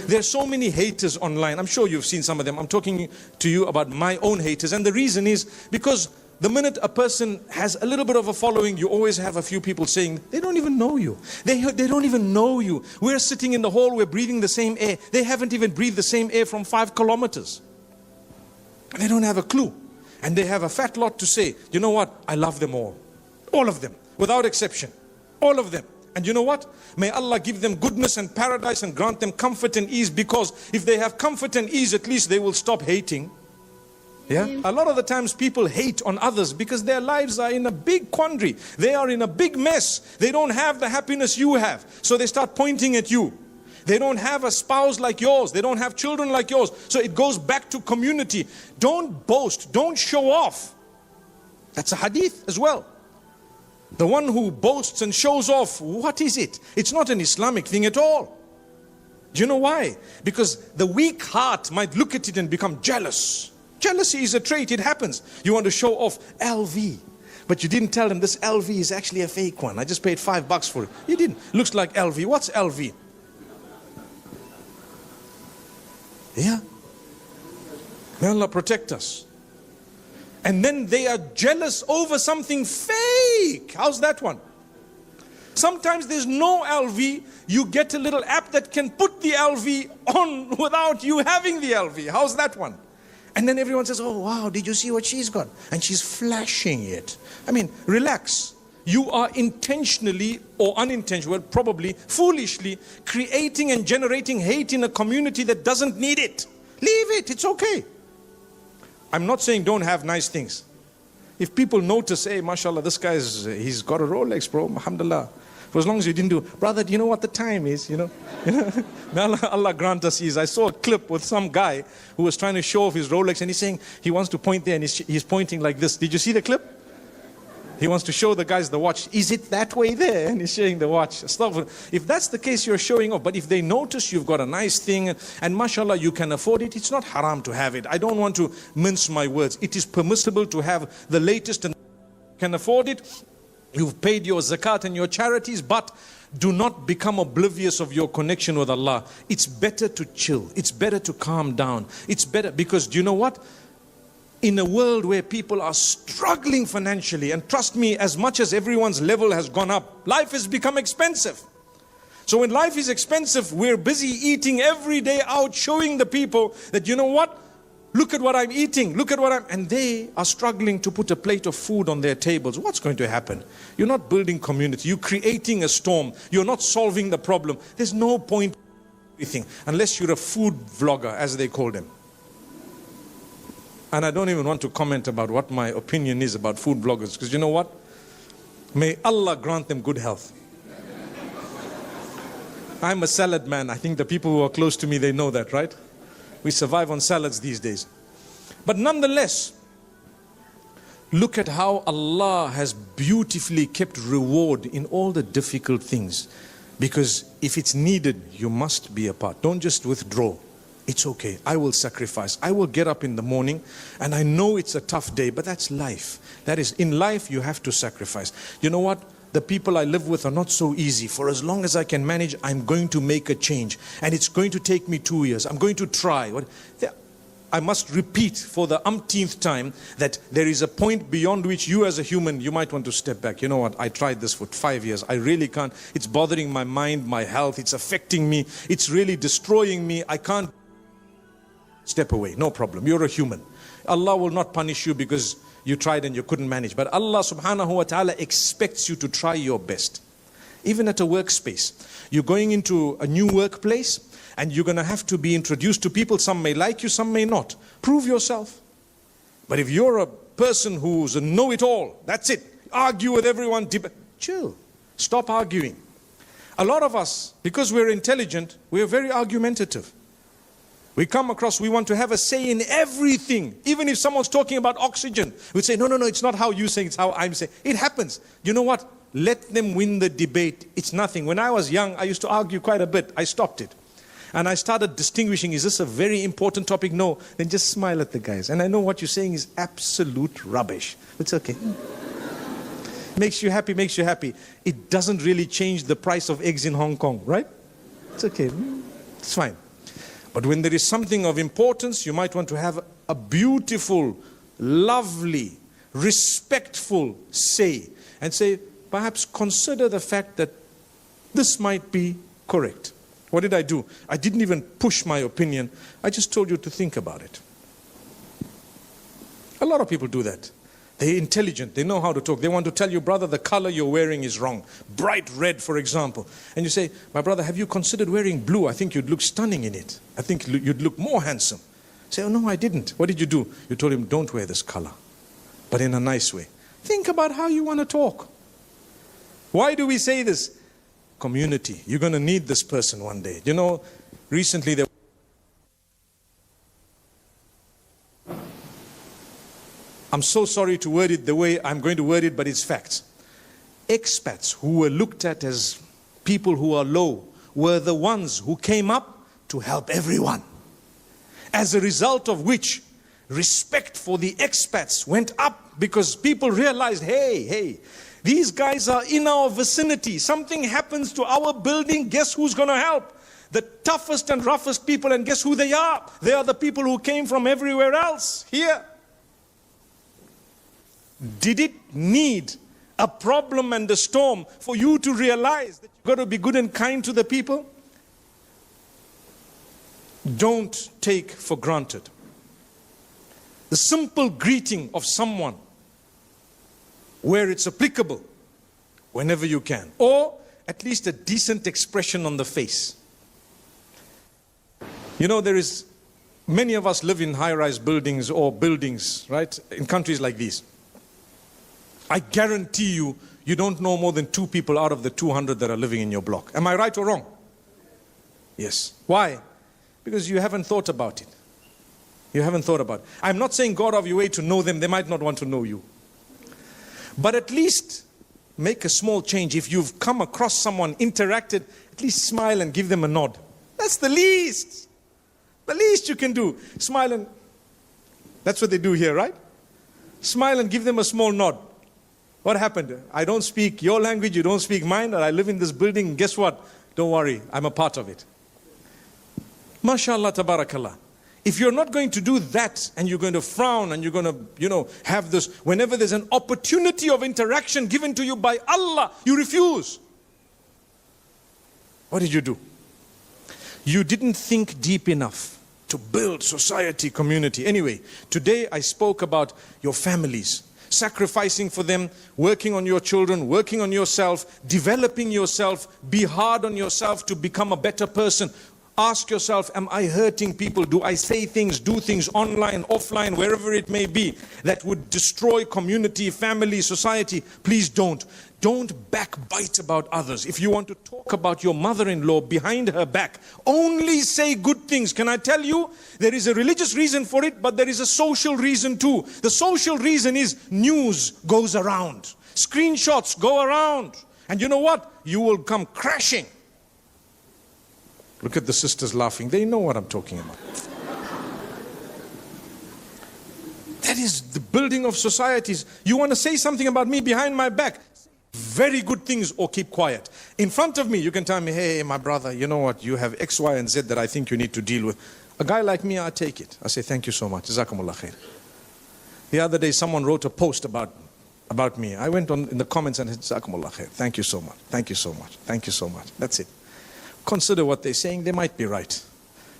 There are so many haters online. I'm sure you've seen some of them. I'm talking to you about my own haters. And the reason is because the minute a person has a little bit of a following, you always have a few people saying, they don't even know you. They don't even know you. We're sitting in the hall, we're breathing the same air. They haven't even breathed the same air from 5 kilometers. They don't have a clue. And they have a fat lot to say. You know what? I love them all. All of them, without exception. All of them. And you know what? May Allah give them goodness and paradise and grant them comfort and ease, because if they have comfort and ease, at least they will stop hating. Yeah? A lot of the times people hate on others because their lives are in a big quandary. They are in a big mess. They don't have the happiness you have. So they start pointing at you. They don't have a spouse like yours. They don't have children like yours. So it goes back to community. Don't boast. Don't show off. That's a hadith as well. The one who boasts and shows off, what is it? It's not an Islamic thing at all. Do you know why? Because the weak heart might look at it and become jealous. Jealousy is a trait, it happens. You want to show off LV, but you didn't tell them this LV is actually a fake one. I just paid $5 for it. You didn't. Looks like LV. What's LV? Yeah. May Allah protect us. And then they are jealous over something fake. How's that one? Sometimes there's no LV. You get a little app that can put the LV on without you having the LV. How's that one? And then everyone says, oh wow, did you see what she's got? And she's flashing it. I mean, relax. You are intentionally or unintentionally, well, probably foolishly creating and generating hate in a community that doesn't need it. Leave it, it's okay. I'm not saying don't have nice things. If people notice, hey, mashallah, this guy's, he's got a Rolex, bro, alhamdulillah. For as long as you didn't do, brother, do you know what the time is, you know? May Allah grant us ease. I saw a clip with some guy who was trying to show off his Rolex, and he's saying he wants to point there, and he's pointing like this. Did you see the clip? He wants to show the guys the watch. Is it that way there? And he's showing the watch. If that's the case, you're showing off. But if they notice you've got a nice thing, and mashallah, you can afford it, it's not haram to have it. I don't want to mince my words. It is permissible to have the latest and can afford it. You've paid your zakat and your charities, but do not become oblivious of your connection with Allah. It's better to chill. It's better to calm down. It's better because, do you know what? In a world where people are struggling financially, and trust me, as much as everyone's level has gone up, life has become expensive. So when life is expensive, we're busy eating every day out, showing the people that, you know what? Look at what I'm eating, look at what I'm... And they are struggling to put a plate of food on their tables. What's going to happen? You're not building community. You're creating a storm. You're not solving the problem. There's no point in anything unless you're a food vlogger, as they call them. And I don't even want to comment about what my opinion is about food bloggers, because you know what? May Allah grant them good health. I'm a salad man. I think the people who are close to me, they know that, right? We survive on salads these days. But nonetheless, look at how Allah has beautifully kept reward in all the difficult things. Because if it's needed, you must be a part. Don't just withdraw. It's okay. I will sacrifice. I will get up in the morning, and I know it's a tough day, but that's life. That is, in life, you have to sacrifice. You know what? The people I live with are not so easy. For as long as I can manage, I'm going to make a change. And it's going to take me 2 years. I'm going to try. I must repeat for the umpteenth time that there is a point beyond which you as a human, you might want to step back. You know what? I tried this for 5 years. I really can't. It's bothering my mind, my health. It's affecting me. It's really destroying me. I can't. Step away, no problem. You're a human. Allah will not punish you because you tried and you couldn't manage. But Allah subhanahu wa ta'ala expects you to try your best. Even at a workspace. You're going into a new workplace and you're going to have to be introduced to people. Some may like you, some may not. Prove yourself. But if you're a person who's a know-it-all, that's it. Argue with everyone. Chill. Stop arguing. A lot of us, because we're intelligent, we're very argumentative. We come across, we want to have a say in everything. Even if someone's talking about oxygen, we say, no, it's not how you say, it's how I'm saying. It happens. You know what? Let them win the debate. It's nothing. When I was young, I used to argue quite a bit. I stopped it. And I started distinguishing, is this a very important topic? No. Then just smile at the guys. And I know what you're saying is absolute rubbish. It's okay. Makes you happy, makes you happy. It doesn't really change the price of eggs in Hong Kong, right? It's okay. It's fine. But when there is something of importance, you might want to have a beautiful, lovely, respectful say. And say, perhaps consider the fact that this might be correct. What did I do? I didn't even push my opinion. I just told you to think about it. A lot of people do that. They're intelligent. They know how to talk. They want to tell you, brother, the color you're wearing is wrong. Bright red, for example. And you say, my brother, have you considered wearing blue? I think you'd look stunning in it. I think you'd look more handsome. Say, oh no, I didn't. What did you do? You told him, don't wear this color, but in a nice way. Think about how you want to talk. Why do we say this? Community. You're going to need this person one day. You know, recently there I'm so sorry to word it the way I'm going to word it, but it's facts. Expats who were looked at as people who are low were the ones who came up to help everyone. As a result of which, respect for the expats went up because people realized, hey, these guys are in our vicinity. Something happens to our building, guess who's going to help? The toughest and roughest people, and guess who they are? They are the people who came from everywhere else here. Did it need a problem and a storm for you to realize that you've got to be good and kind to the people? Don't take for granted the simple greeting of someone where it's applicable whenever you can, or at least a decent expression on the face. You know, many of us live in high-rise buildings or buildings, right, in countries like these. I guarantee you, you don't know more than 2 people out of the 200 that are living in your block. Am I right or wrong? Yes. Why? Because you haven't thought about it. You haven't thought about it. I'm not saying go out of your way to know them. They might not want to know you. But at least make a small change. If you've come across someone, interacted, at least smile and give them a nod. That's the least. The least you can do. Smile and... That's what they do here, right? Smile and give them a small nod. What happened? I don't speak your language, you don't speak mine, and I live in this building. Guess what? Don't worry, I'm a part of it. MashaAllah, tabarakallah. If you're not going to do that, and you're going to frown, and you're going to, have this, whenever there's an opportunity of interaction given to you by Allah, you refuse. What did you do? You didn't think deep enough to build society, community. Anyway, today I spoke about your families. Sacrificing for them, working on your children, working on yourself, developing yourself, be hard on yourself to become a better person. Ask yourself, am I hurting people? Do I say things, do things online, offline, wherever it may be, that would destroy community, family, society? Please don't. Don't backbite about others. If you want to talk about your mother-in-law behind her back, only say good things. Can I tell you? There is a religious reason for it, but there is a social reason too. The social reason is news goes around. Screenshots go around. And you know what? You will come crashing. Look at the sisters laughing. They know what I'm talking about. That is the building of societies. You want to say something about me behind my back? Very good things, or keep quiet. In front of me, you can tell me, hey, my brother, you know what? You have X, Y, and Z that I think you need to deal with. A guy like me, I take it. I say, thank you so much. Jazakumullah khair. The other day, someone wrote a post about me. I went on in the comments and said, Jazakumullah khair. Thank you so much. Thank you so much. Thank you so much. That's it. Consider what they're saying. They might be right,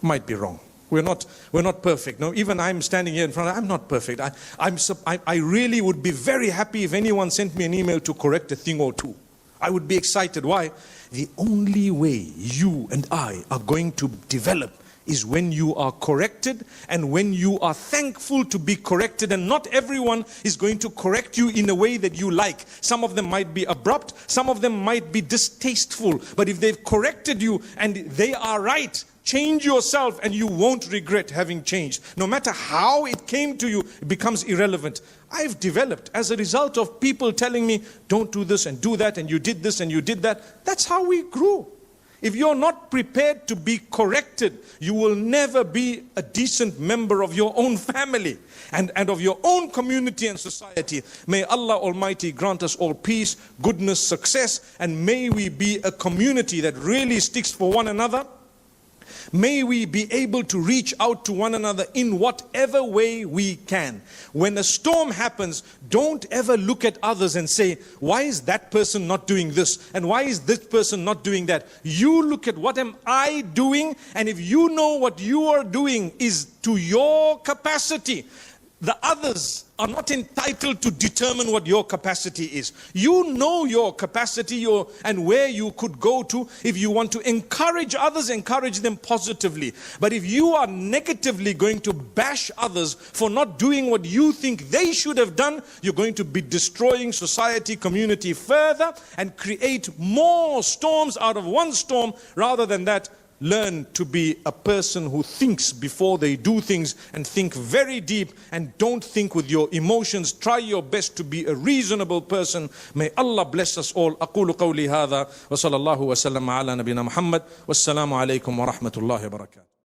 might be wrong. We're not perfect. No, even I'm standing here in front. I'm not perfect. I really would be very happy if anyone sent me an email to correct a thing or two. I would be excited. Why? The only way you and I are going to develop is when you are corrected and when you are thankful to be corrected. And not everyone is going to correct you in a way that you like. Some of them might be abrupt, some of them might be distasteful. But if they've corrected you and they are right, change yourself and you won't regret having changed. No matter how it came to you, it becomes irrelevant. I've developed as a result of people telling me, don't do this and do that, and you did this and you did that. That's how we grew. If you're not prepared to be corrected, you will never be a decent member of your own family and of your own community and society. May Allah Almighty grant us all peace, goodness, success, and may we be a community that really sticks for one another. May we be able to reach out to one another in whatever way we can. When a storm happens, don't ever look at others and say, why is that person not doing this? And why is this person not doing that? You look at what am I doing? And if you know what you are doing is to your capacity, the others are not entitled to determine what your capacity is. You know your capacity and where you could go to. If you want to encourage others, encourage them positively. But if you are negatively going to bash others for not doing what you think they should have done, you're going to be destroying society, community further and create more storms out of one storm. Rather than that, learn to be a person who thinks before they do things and think very deep and don't think with your emotions. Try your best to be a reasonable person. May Allah bless us all. أقول قولي هذا وصلى الله وسلم على نبينا محمد والسلام عليكم ورحمة الله وبركاته.